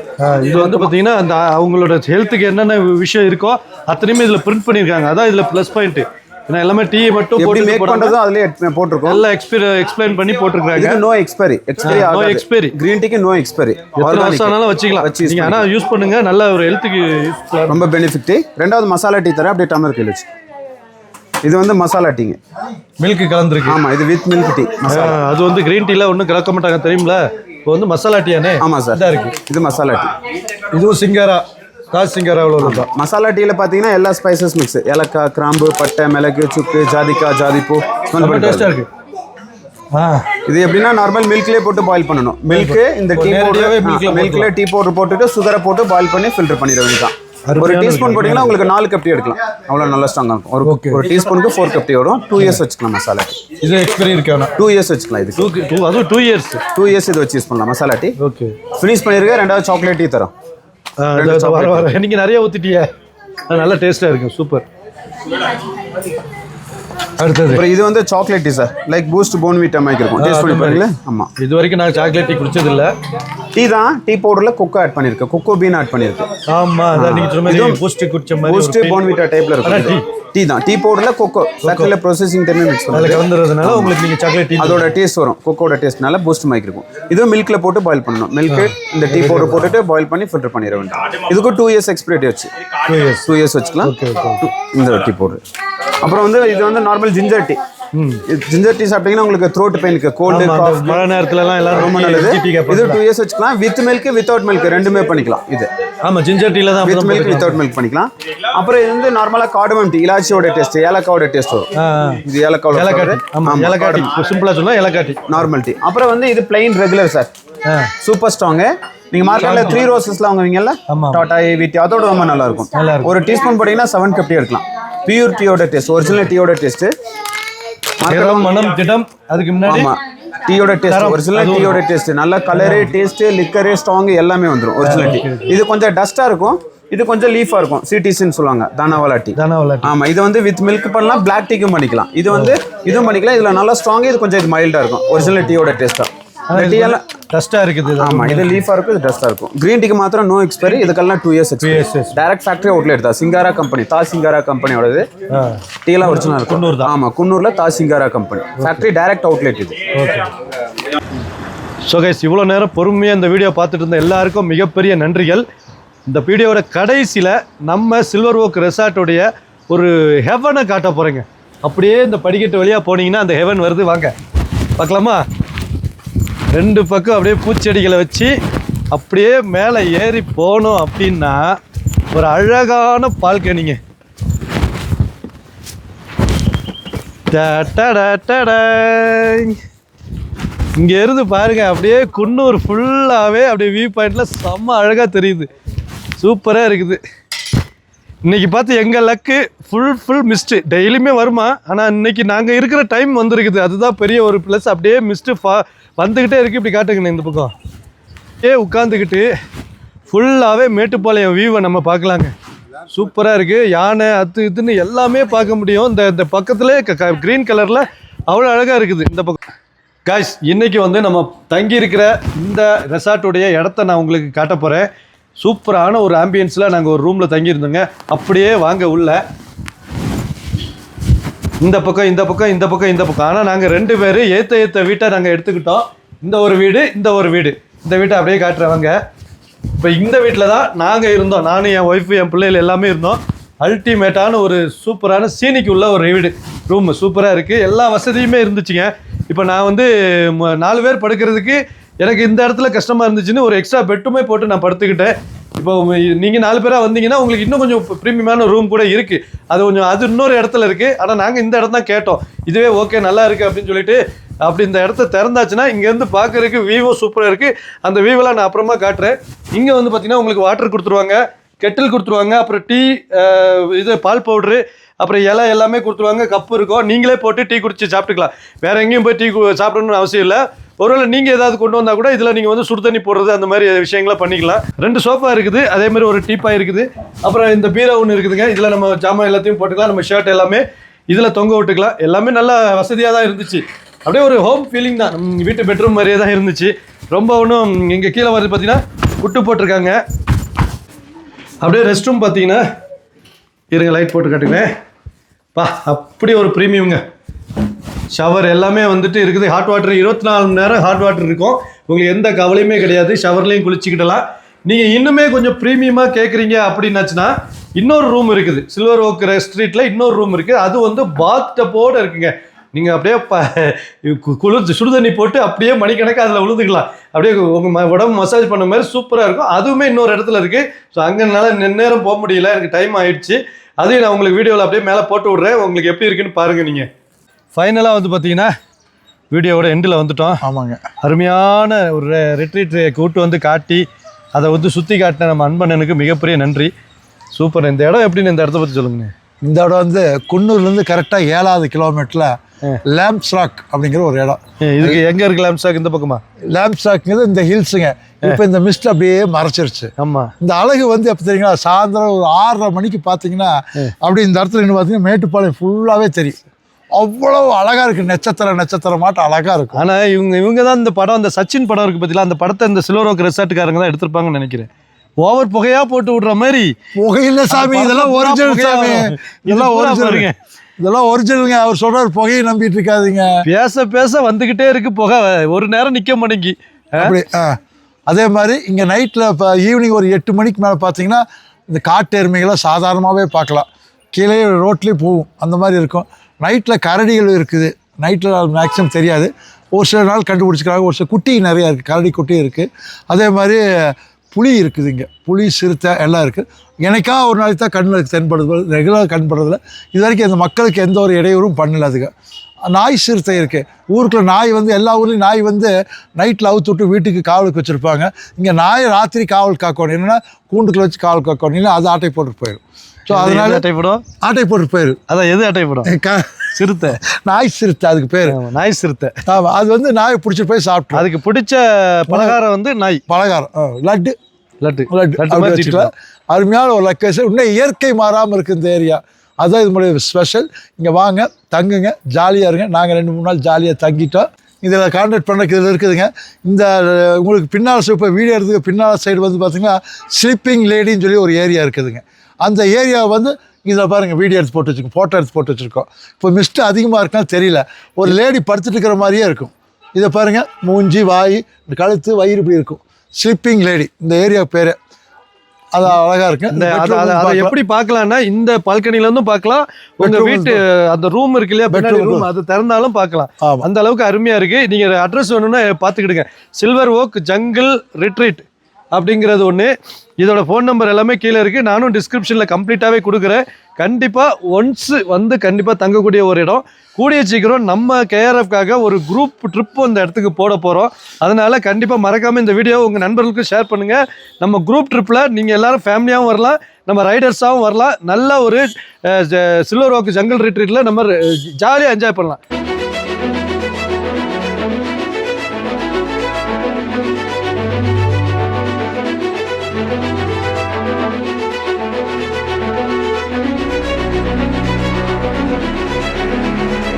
இது வந்து பாத்தீங்கன்னா அந்த அவங்களோட ஹெல்த்துக்கு என்னென்ன விஷயம் இருக்கோ அத்தனையுமே இதுல பிரிண்ட் பண்ணிருக்காங்க. அதான் இதுல ப்ளஸ் பாயிண்ட். ஏன்னா எல்லாமே டீ மட்டும் போட்டு மேக் பண்றது அதுலயே போட்டுருக்கோம். எல்லாம் எக்ஸ்பிளைன் பண்ணி போட்டுருக்காங்க. இதுக்கு நோ எக்ஸ்பைரி. கிரீன் டீக்கு நோ எக்ஸ்பைரி. எத்தனை வருஷம் ஆனாலும் வச்சுக்கலாம். நீங்க ஆனா யூஸ் பண்ணுங்க, நல்ல ஒரு ஹெல்த்துக்கு ரொம்ப பெனிஃபிட். ரெண்டாவது மசாலா டீ தரேன். அப்படியே டம்ளர் கீழ வச்சு. இது வந்து மசாலா டீங்க, மில்க் கலந்துருக்கு. ஆமா, இது வித் மில்க் டீ மசாலா. அது வந்து கிரீன் டீல ஒன்றும் கலக்க மாட்டாங்க தெரியுங்களா? இப்போ வந்து மசாலா டீயானே. ஆமா சார், இதா இருக்கு. இது மசாலா டீ. இதுவும் சிங்காரா, ராஜ் சிங்காரா. அவ்வளோ மசாலா டீல பாத்தீங்கன்னா எல்லா ஸ்பைசஸ் மிக்ஸ். ஏலக்காய், கிராம்பு, பட்டை, மிளகு, சுக்கு, ஜாதிக்காய், ஜாதிப்பூ. டேஸ்டா இருக்கு. இது எப்படின்னா நார்மல் மில்க்லயே போட்டு பாயில் பண்ணணும். மில்க் இந்த டீ பவுடர், மில்க்ல டீ பவுடர் போட்டுட்டு சுகரை போட்டு பாயில் பண்ணி ஃபில்டர் பண்ணிட வேண்டியதான். ஒரு டீஸ்பூன் போட்டீங்கன்னா உங்களுக்கு 4 கப் டீ எடுக்கலாம். அவ்வளவு நல்லா ஸ்ட்ராங்கா இருக்கும். ஒரு டீஸ்பூனுக்கு 4 கப் டீ வரும். 2 இயர்ஸ் வச்சுக்கலாம் மசாலா டீ. இது எக்ஸ்பைரி இருக்கு. 2 இயர்ஸ் வச்சுக்கலாம். இது அதுவும் 2 இயர்ஸ். 2 இயர்ஸ் இது வச்சு யூஸ் பண்ணலாம் மசாலா டீ. ஓகே, ஃபினிஷ் பண்ணிருக்க. ரெண்டாவது சாக்லேட் டீ தரோம். நீங்க நிறைய ஊத்திட்டிய, நல்ல டேஸ்டா இருக்கும். சூப்பர். அடுத்தது அப்புறம் இது வந்து chocolate tea sir, like boost Bournvita மாதிரி இருக்கும். டேஸ்ட் பண்ணி பாருங்களே. ஆமா, இது வரைக்கும் நான் சாக்லேட் டீ குடிச்சது இல்ல. டீ தான், டீ பவுடர்ல கொக்கோ ஆட் பண்ணிருக்கேன், கொக்கோ பீன் ஆட் பண்ணிருக்கேன். ஆமா, அத நீங்க சொன்ன மாதிரி பூஸ்ட் குடிச்ச மாதிரி பூஸ்ட் போன்விட்டா டைப்ல இருக்கும். டீ தான், டீ பவுடர்ல கொக்கோ ஃபேக்டரியில ப்ராசஸிங் டைம் மிக்ஸ் பண்ணி அதுல கலந்துறதுனால உங்களுக்கு நீங்க சாக்லேட் டீ அதோட டேஸ்ட் வரும். கொக்கோட டேஸ்ட்னால பூஸ்ட் மாதிரி இருக்கும். இதுவும் மில்க்ல போட்டு பாயில் பண்ணணும். மில்க் இந்த டீ பவுடர் போட்டுட்டு பாயில் பண்ணி ஃபில்டர் பண்ணிர வேண்டியது. இதுக்கு 2 இயர்ஸ் எக்ஸ்பைரி வச்சு 2 இயர்ஸ் வச்சுக்கலாம் இந்த டீ பவுடர். அப்புறம் வந்து இது வந்து normal ginger tea. Ginger tea சாப்பிட்டீங்கன்னா உங்களுக்கு த்ரோட் பெயினுக்கு, கோல்டு, காஃப், மழை நேரத்துல எல்லாம் எல்லாரும் ரொம்ப நல்லது. இது 2 இயர்ஸ் வச்சுக்கலாம். வித் மில்க் வித்அவுட் மில்க் ரெண்டுமே பண்ணிக்கலாம். இது ஆமா, ஜிஞ்சர் டீல தான் வித் மில்க் வித்அவுட் மில்க் பண்ணிக்கலாம். அப்புறம் இது வந்து நார்மலா கார்டமம் டீ, இலாச்சியோட டேஸ்ட், ஏலக்காவோட டேஸ்ட் வரும். இது ஏலக்காவோட. ஆமா, ஏலக்காய் டீ சிம்பிளா சொன்னா ஏலக்காய் டீ நார்மல் டீ. அப்புறம் வந்து இது plain regular sir, super strong. நீங்க மார்க்கெட்ல 3 ரோசஸ்ல வாங்குவீங்கல்ல, டாடா ஏவிடி, அதோட ரொம்ப நல்லா இருக்கும். ஒரு டீஸ்பூன் போட்டீங்கன்னா 750 எடுக்கலாம். பியூர் டீயோட டேஸ்ட், ஒரிஜினல் டீயோட டேஸ்ட். மனம் திடம் அதுக்கு முன்னாடி டீயோட டேஸ்ட், ஒரிஜினல் டீயோட டேஸ்ட், நல்ல கலரு, டேஸ்ட், லிக்கரு, ஸ்ட்ராங் எல்லாமே வந்துடும் ஒரிஜினல் டீ. இது கொஞ்சம் டஸ்டா இருக்கும், இது கொஞ்சம் லீஃபா இருக்கும். சிடிசின்னு சொல்லுவாங்க, தானாவாலா டீ. ஆமா, இது வந்து வித் மில்க் பண்ணலாம், பிளாக் டீக்கும் பண்ணிக்கலாம். இது வந்து இதுவும் பண்ணிக்கலாம். இதுல நல்லா ஸ்ட்ராங், இது கொஞ்சம் இது மைல்டா இருக்கும். ஒரிஜினல் டீயோட டேஸ்டா. டீ எல்லாம் டஸ்டா இருக்குது. ஆமா, இது லீஃபா இருக்கும், இது டஸ்டா இருக்கும். கிரீன் டீக்கு மாத்திரம் நோ எக்ஸ்பைரி, இதுக்கெல்லாம் 2 years expiry. Direct factory outlet தான், சிங்காரா கம்பெனி, தா சிங்காரா கம்பெனியோடது. டீ எல்லாம் ஒரிஜினல் குன்னூர் தான். ஆமா, குன்னூர்ல தா Singara company factory, direct outlet இது. ஸோ கைஸ், இவ்வளோ நேரம் பொறுமையாக இந்த வீடியோ பார்த்துட்டு இருந்த எல்லாருக்கும் மிகப்பெரிய நன்றிகள். இந்த வீடியோவோட கடைசியில் நம்ம சில்வர் ஓக் ரெசார்ட்டோடைய ஒரு ஹெவனை காட்ட போகிறேங்க. அப்படியே இந்த படிக்கட்டு வழியாக போனீங்கன்னா அந்த ஹெவன் வருது, வாங்க பார்க்கலாமா? 2 பக்கம் அப்படியே பூச்செடிகளை வச்சு அப்படியே மேலே ஏறி போனோம் அப்படின்னா ஒரு அழகான பால்கனிங்க. இங்கே இருந்து பாருங்க, அப்படியே குன்னூர் ஃபுல்லாகவே அப்படியே வியூ பாயிண்ட்ல செம்ம அழகாக தெரியுது. சூப்பராக இருக்குது. இன்றைக்கி பார்த்து எங்கள் லக்கு ஃபுல் மிஸ்ட்டு. டெய்லியுமே வருமா, ஆனால் இன்றைக்கி நாங்கள் இருக்கிற டைம் வந்துருக்குது, அதுதான் பெரிய ஒரு ப்ளஸ். அப்படியே மிஸ்ட்டு வந்துக்கிட்டே இருக்குது. இப்படி காட்டுங்கண்ணே, இந்த பக்கம் உட்காந்துக்கிட்டு ஃபுல்லாகவே மேட்டுப்பாளையம் வியூவை நம்ம பார்க்கலாங்க. சூப்பராக இருக்குது. யானை இதுன்னு எல்லாமே பார்க்க முடியும். இந்த பக்கத்துலேயே க்ரீன் கலரில் அவ்வளோ அழகாக இருக்குது இந்த பக்கம். காய்ஸ், இன்றைக்கி வந்து நம்ம தங்கி இருக்கிற இந்த ரெசார்ட்டுடைய இடத்த நான் உங்களுக்கு காட்ட போகிறேன். சூப்பரான ஒரு ஆம்பியன்ஸில் நாங்கள் ஒரு ரூமில் தங்கியிருந்தோங்க. அப்படியே வாங்க உள்ள. இந்த பக்கம் இந்த பக்கம் இந்த பக்கம் இந்த பக்கம். ஆனால் நாங்கள் 2 பேர் ஏற்ற வீட்டை நாங்கள் எடுத்துக்கிட்டோம். இந்த ஒரு வீடு, இந்த ஒரு வீடு. இந்த வீட்டை அப்படியே காட்டுறவங்க. இப்போ இந்த வீட்டில் தான் நாங்கள் இருந்தோம். நானும் என் ஒய்ஃபு, என் பிள்ளைகள் எல்லாமே இருந்தோம். அல்டிமேட்டான ஒரு சூப்பரான சீனிக்கு உள்ள ஒரு வீடு, ரூம் சூப்பராக இருக்குது. எல்லா வசதியுமே இருந்துச்சுங்க. இப்போ நான் வந்து 4 பேர் படுக்கிறதுக்கு எனக்கு இந்த இடத்துல கஷ்டமாக இருந்துச்சுன்னு ஒரு எக்ஸ்ட்ரா பெட்டுமே போட்டு நான் படுத்துக்கிட்டேன். இப்போ நீங்கள் 4 பேராக வந்தீங்கன்னா உங்களுக்கு இன்னும் கொஞ்சம் ப்ரீமியமான ரூம் கூட இருக்குது. அது இன்னொரு இடத்துல இருக்குது. ஆனால் நாங்கள் இந்த இடம் தான் கேட்டோம். இதுவே ஓகே, நல்லா இருக்குது அப்படின்னு சொல்லிட்டு அப்படி இந்த இடத்த திறந்தாச்சுன்னா இங்கேருந்து பார்க்குறதுக்கு வியூவும் சூப்பராக இருக்குது. அந்த வியூவெல்லாம் நான் அப்புறமா காட்டுறேன். இங்கே வந்து பார்த்தீங்கன்னா உங்களுக்கு வாட்டர் கொடுத்துருவாங்க, கெட்டில் கொடுத்துருவாங்க, அப்புறம் டீ, இது பால் பவுட்ரு, அப்புறம் இலை எல்லாமே கொடுத்துருவாங்க. கப்பு இருக்கும், நீங்களே போட்டு டீ குடிச்சு சாப்பிட்டுக்கலாம். வேறு எங்கேயும் போய் டீ சாப்பிடணும்னு அவசியம் இல்லை. ஒருவேளை நீங்கள் ஏதாவது கொண்டு வந்தால் கூட இதில் நீங்கள் வந்து சுடு தண்ணி போடுறது அந்த மாதிரி விஷயங்களை பண்ணிக்கலாம். 2 சோஃபா இருக்குது, அதேமாதிரி ஒரு டீப்பாய் இருக்குது. அப்புறம் இந்த பீரோ ஒன்று இருக்குதுங்க. இதில் நம்ம ஜாமான் எல்லாத்தையும் போட்டுக்கலாம். நம்ம ஷர்ட் எல்லாமே இதில் தொங்க விட்டுக்கலாம். எல்லாமே நல்லா வசதியாக தான் இருந்துச்சு. அப்படியே ஒரு ஹோம் ஃபீலிங் தான், நம்ம வீட்டு பெட்ரூம் மாதிரியே தான் இருந்துச்சு. ரொம்ப ஒன்றும் இங்கே கீழே வருது பார்த்தீங்கன்னா குட்டு போட்டிருக்காங்க. அப்படியே ரெஸ்ட் ரூம் பார்த்தீங்கன்னா, இருங்க லைட் போட்டு காட்டுங்களேன். அப்படி ஒரு ப்ரீமியம்ங்க. ஷவர் எல்லாமே வந்துட்டு இருக்குது. ஹாட் வாட்டர் 24 மணி நேரம் ஹாட் வாட்டர் இருக்கும். உங்களுக்கு எந்த கவலையுமே கிடையாது. ஷவர்லேயும் குளிச்சுக்கிடலாம். நீங்கள் இன்னுமே கொஞ்சம் ப்ரீமியமாக கேட்குறீங்க அப்படின்னாச்சுன்னா இன்னொரு ரூம் இருக்குது. சில்வர் ஓக் ஸ்ட்ரீட்டில் இன்னொரு ரூம் இருக்குது. அது வந்து பாத் டப்போடு இருக்குங்க. நீங்கள் அப்படியே குளிர்ச்சி சுடுதண்ணி போட்டு அப்படியே மணிக்கணக்காக அதில் விழுந்துக்கலாம். அப்படியே உங்கள் உடம்பு மசாஜ் பண்ண மாதிரி சூப்பராக இருக்கும். அதுவுமே இன்னொரு இடத்துல இருக்குது. ஸோ அங்கேனால நேரம் போக முடியல, எனக்கு டைம் ஆகிடுச்சு. அதையும் நான் உங்களுக்கு வீடியோவில் அப்படியே மேலே போட்டு விட்றேன். உங்களுக்கு எப்படி இருக்குன்னு பாருங்கள். நீங்கள் ஃபைனலாக வந்து பார்த்தீங்கன்னா வீடியோவோட எண்டில் வந்துட்டோம். ஆமாங்க, அருமையான ஒரு ரிட்ரீட் கூட்டு வந்து காட்டி அதை வந்து சுற்றி காட்டின நம்ம அன்பண்ணனுக்கு மிகப்பெரிய நன்றி. சூப்பர். இந்த இடம் எப்படின்னு இந்த இடத்த பற்றி சொல்லுங்கண்ணே. இந்த இடம் வந்து குன்னூர்லேருந்து கரெக்டாக 7வது கிலோமீட்டரில் லேம்ப்ஸ் ராக் அப்படிங்கிற ஒரு இடம். இதுக்கு எங்க இருக்கு லேம்ப்ஸ்டாக்? இந்த பக்கமா? லேம்ப்ஸ் ராக்ங்கிறது இந்த ஹில்ஸுங்க. இப்போ இந்த மிஸ்ட் அப்படியே மறைச்சிருச்சு. ஆமா. இந்த அழகு வந்து எப்போ தெரியுங்களா, சாயந்தரம் ஒரு 6:30 மணிக்கு பார்த்தீங்கன்னா அப்படி இந்த இடத்துல நின்று பார்த்தீங்கன்னா மேட்டுப்பாளையம் ஃபுல்லாகவே தெரியும். அவ்வளோ அழகா இருக்கு, நட்சத்திரமாட்டம் அழகா இருக்கும். ஆனா இவங்க தான் இந்த படம், இந்த சச்சின் படம் இருக்கு பார்த்தீங்களா, அந்த படத்தை இந்த சில்வர் ஓக் ரெசார்ட்டுக்காரங்க தான் எடுத்திருப்பாங்கன்னு நினைக்கிறேன். ஓவர் புகையா போட்டு விடுற மாதிரி. புகையில சாமி, இதெல்லாம் ஒரிஜினல் சாமி, இதெல்லாம் ஒரிஜினல், இதெல்லாம் ஒரிஜினலுங்க. அவர் சொல்றாரு புகையை நம்பிட்டு இருக்காதீங்க. பேச பேச வந்துகிட்டே இருக்கு புகை, ஒரு நேரம் நிக்க மாட்டேங்கி. அப்படி அதே மாதிரி இங்கே நைட்டில் இப்போ ஈவினிங் ஒரு 8 மணிக்கு மேலே பார்த்தீங்கன்னா இந்த காட்டு எருமைகளை சாதாரணமாகவே பார்க்கலாம். கீழே ரோட்லேயே போகும், அந்த மாதிரி இருக்கும். நைட்டில் கரடிகள் இருக்குது. நைட்டில் மேக்ஸிமம் தெரியாது, ஒரு சில நாள் கண்டுபிடிச்சிக்கிறாங்க. ஒரு சில குட்டி நிறையா இருக்குது, கரடி குட்டி இருக்குது. அதே மாதிரி புலி இருக்குது, இங்கே புலி, சிறுத்தை எல்லாம் இருக்குது. எனக்கா ஒரு நாளைக்கு தான் கண்ணுக்கு தென்படுது, ரெகுலராக கண்படுறதில்ல. இது வரைக்கும் இந்த மக்களுக்கு எந்த ஒரு இடையூறும் பண்ணல. அதுக்கு நாய் சிறுத்தை இருக்குது. ஊருக்குள்ள நாய் வந்து எல்லா ஊர்லேயும் நாய் வந்து நைட்டில் அவுத்து விட்டு வீட்டுக்கு காவலுக்கு வச்சுருப்பாங்க. இங்கே நாய் ராத்திரி காவல் காக்கணும். என்னென்னா கூண்டுக்குள்ள வச்சு காவல் காக்கணும், இல்லை அது ஆட்டை போட்டு போயிடும். ஸோ அதனால ஆட்டை போட்டு போயிடும். அதான் எது ஆட்டை போடும்? சிறுத்தை, நாய் சிறுத்தை அதுக்கு பேர். நாய் சிறுத்தை. ஆமாம், அது வந்து நாயை பிடிச்சிட்டு போய் சாப்பிட்டு. அதுக்கு பிடிச்ச பலகாரம் வந்து நாய் பலகாரம், லட்டு. லட்டு லட்டு அருமையான ஒரு லொக்கேஷன். இன்னும் இயற்கை மாறாமல் இருக்குது இந்த ஏரியா. அதுதான் இதனுடைய ஸ்பெஷல். இங்கே வாங்க, தங்குங்க, ஜாலியாக இருங்க. நாங்கள் 2-3 நாள் ஜாலியாக தங்கிட்டோம். இதில் கான்டாக்ட் பண்ணுறதுக்கு இதில் இருக்குதுங்க. இந்த உங்களுக்கு பின்னால் இப்போ வீடியோ எடுத்துக்க பின்னால் சைடு வந்து பார்த்திங்கன்னா ஸ்லீப்பிங் லேடின்னு சொல்லி ஒரு ஏரியா இருக்குதுங்க. அந்த ஏரியாவை வந்து இதில் பாருங்கள் வீடியோ எடுத்து போட்டு வச்சுருக்கோம், ஃபோட்டோ எடுத்து போட்டு வச்சுருக்கோம். இப்போ மிஸ்ட்டு அதிகமாக இருக்குன்னா தெரியல, ஒரு லேடி படுத்துட்டு இருக்கிற மாதிரியே இருக்கும். இதை பாருங்கள், மூஞ்சி, வாய், கழுத்து, வயிறு இப்படி இருக்கும். ஸ்லீப்பிங் லேடி இந்த ஏரியா பேர். அது அழகா இருக்கு. அதை எப்படி பார்க்கலாம்னா இந்த பால்கனில இருந்தும் பார்க்கலாம், உங்க வீட்டு அந்த ரூம் இருக்கு இல்லையா, பெட்ரூம் ரூம், அது திறந்தாலும் பார்க்கலாம். அந்த அளவுக்கு அருமையா இருக்கு. நீங்க அட்ரஸ் வேணும்னா பார்த்துக்கிடுங்க. சில்வர் ஓக் ஜங்கிள் ரிட்ரீட் அப்படிங்கிறது ஒன்று. இதோட ஃபோன் நம்பர் எல்லாமே கீழே இருக்குது. நானும் டிஸ்கிரிப்ஷனில் கம்ப்ளீட்டாகவே கொடுக்குறேன். கண்டிப்பாக ஒன்ஸ் வந்து கண்டிப்பாக தங்கக்கூடிய ஒரு இடம். கூடிய சீக்கிரம் நம்ம கேஆர்எஃப்காக ஒரு குரூப் ட்ரிப் அந்த இடத்துக்கு போட போகிறோம். அதனால் கண்டிப்பாக மறக்காமல் இந்த வீடியோ உங்கள் நண்பர்களுக்கு ஷேர் பண்ணுங்கள். நம்ம குரூப் ட்ரிப்பில் நீங்கள் எல்லோரும் ஃபேமிலியாகவும் வரலாம், நம்ம ரைடர்ஸாகவும் வரலாம். நல்ல ஒரு சில்வர் ஓக் ஜங்கிள் ரிட்ரீட்டில் நம்ம ஜாலியாக என்ஜாய் பண்ணலாம்.